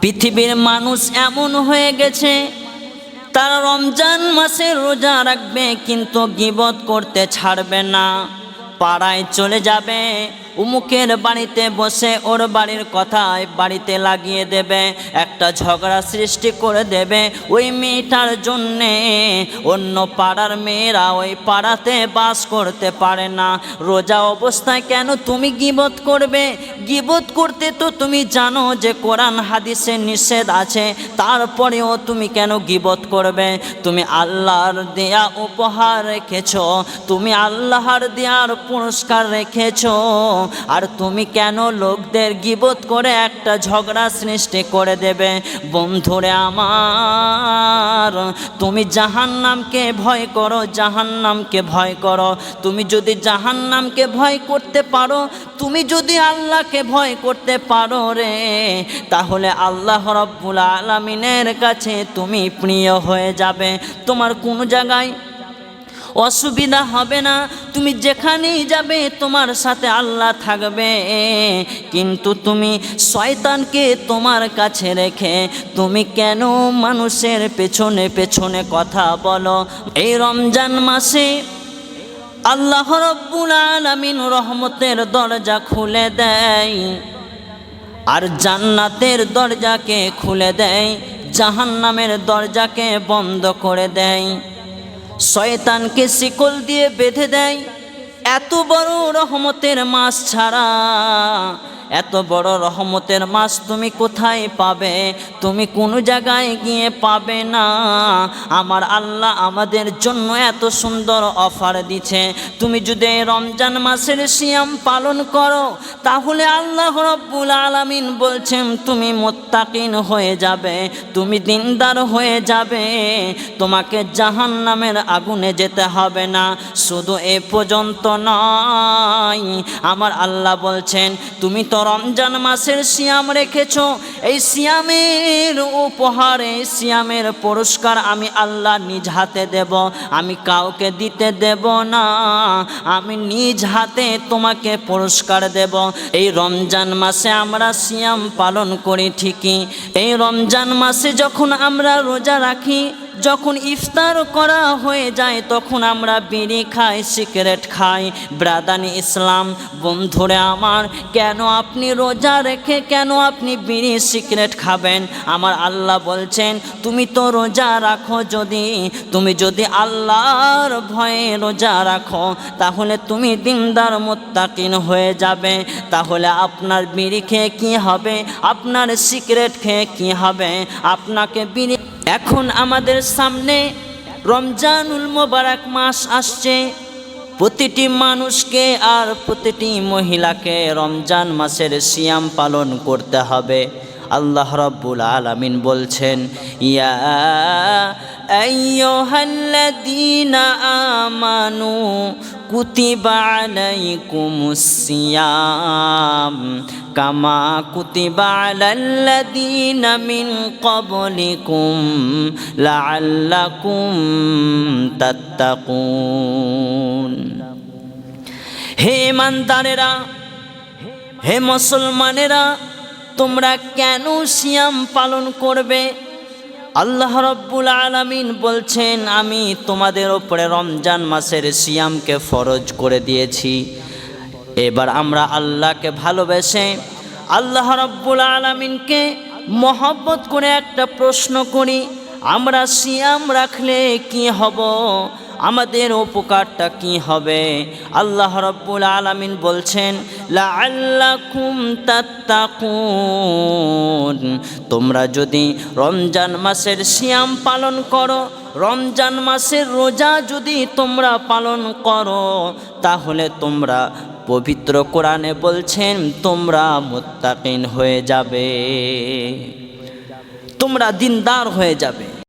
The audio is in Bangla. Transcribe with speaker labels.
Speaker 1: পৃথিবীর মানুষ এমন হয়ে গেছে, তারা রমজান মাসে রোজা রাখবে কিন্তু গীবত করতে ছাড়বে না। পাড়ায় চলে যাবে, উমুকের বাড়িতে বসে ওর বাড়ির কথায় বাড়িতে লাগিয়ে দেবে, একটা ঝগড়া সৃষ্টি করে দেবে। ওই মেয়েটার জন্যে অন্য পাড়ার মেয়েরা ওই পাড়াতে বাস করতে পারে না। রোজা অবস্থায় কেন তুমি গীবত করবে? গীবত করতে তো তুমি জানো যে কোরআন হাদিসে নিষেধ আছে, তারপরেও তুমি কেন গীবত করবে? তুমি আল্লাহর দেয়া উপহার রেখেছো, তুমি আল্লাহর দেয়ার পুরস্কার রেখেছো, আর তুমি কেন লোকদের গীবত করে একটা ঝগড়া সৃষ্টি করে দেবে? বন্ধুরে আমার, তুমি জাহান্নামকে ভয় করো, জাহান্নামকে ভয় করো। তুমি যদি জাহান্নামকে ভয় করতে পারো, তুমি যদি আল্লাহকে ভয় করতে পারো রে, তাহলে আল্লাহ রাব্বুল আলামিনের কাছে তুমি প্রিয় হয়ে যাবে। তোমার কোনো জায়গায় অসুবিধা হবে না, তুমি যেখানেই যাবে তোমার সাথে আল্লাহ থাকবে। কিন্তু তুমি শয়তানকে তোমার কাছে রেখে তুমি কেন মানুষের পেছনে পেছনে কথা বলো? এই রমজান মাসে আল্লাহ রাব্বুল আলামিন রহমতের দরজা খুলে দেয়, আর জান্নাতের দরজাকে খুলে দেয়, জাহান্নামের দরজাকে বন্ধ করে দেয়, শয়তানকে শিকল দিয়ে বেঁধে দেয়। এত বড় রহমতের মাস ছাড়া এত বড় রহমতের মাস তুমি কোথায় পাবে? তুমি কোনো জায়গায় গিয়ে পাবে না। আমার আল্লাহ আমাদের জন্য এত সুন্দর অফার দিচ্ছে। তুমি যদি রমজান মাসের সিয়াম পালন করো, তাহলে আল্লাহ রাব্বুল আলামিন বলছেন তুমি মুত্তাকিন হয়ে যাবে, তুমি দিনদার হয়ে যাবে, তোমাকে জাহান্নামের আগুনে যেতে হবে না। শুধু এ পর্যন্ত নয়, আমার আল্লাহ বলছেন তুমি তো রমজান মাসের সিয়াম রেখেছো, এই সিয়ামের উপহারে, সিয়ামের পুরস্কার আমি আল্লাহ নিজ হাতে দেব, আমি কাউকে দিতে দেব না, আমি নিজ হাতে তোমাকে পুরস্কার দেব। এই রমজান মাসে আমরা সিয়াম পালন করি ঠিকই, এই রমজান মাসে যখন আমরা রোজা রাখি, যখন ইফতার করা হয়ে যায় তখন আমরা বিড়ি খাই, সিগারেট খাই। ব্রাদানি ইসলাম বন্ধুরে আমার, কেন আপনি রোজা রেখে কেন আপনি বিড়ি সিগারেট খাবেন? আমার আল্লাহ বলছেন তুমি তো রোজা রাখো, তুমি যদি আল্লাহর ভয়ে রোজা রাখো, তাহলে তুমি দিনদার মুত্তাকিন হয়ে যাবে। তাহলে আপনার বিড়ি খেয়ে কী হবে? আপনার সিগারেট খেয়ে কী হবে? আপনাকে বিড়ি। এখন আমাদের সামনে রমজানুল মোবারক মাস আসছে, প্রতিটি মানুষকে আর প্রতিটি মহিলাকে রমজান মাসের সিয়াম পালন করতে হবে। আল্লাহ রাব্বুল আলামিন বলছেন ইয়া আইয়ুহাল্লাযীনা আমানু কুতিবা আলাইকুমুস সিয়াম কামা কুতিবা আলাল্লাযীনা মিন ক্বাবলিকুম লাআল্লাকুম তাত্তাকুন। হে ইমানদারেরা, হে মুসলমানেরা, তোমরা কেন সিয়াম পালন করবে? আল্লাহ রাব্বুল আলামিন বলছেন আমি তোমাদের উপরে রমজান মাসের সিয়ামকে ফরজ করে দিয়েছি। এবার আমরা আল্লাহকে ভালোবেসে আল্লাহ রাব্বুল আলামিনকে মহব্বত করে একটা প্রশ্ন করি, আমরা সিয়াম রাখলে কি হব? আমাদের উপকারটা কি হবে? আল্লাহ রাব্বুল আলামিন বলছেন লাআল্লাকুম তাত্তাকুন। তোমরা যদি রমজান মাসের সিয়াম পালন করো, রমজান মাসের রোজা যদি তোমরা পালন করো, তাহলে তোমরা, পবিত্র কোরআনে বলছেন তোমরা মুত্তাকিন হয়ে যাবে, তোমরা দিনদার হয়ে যাবে।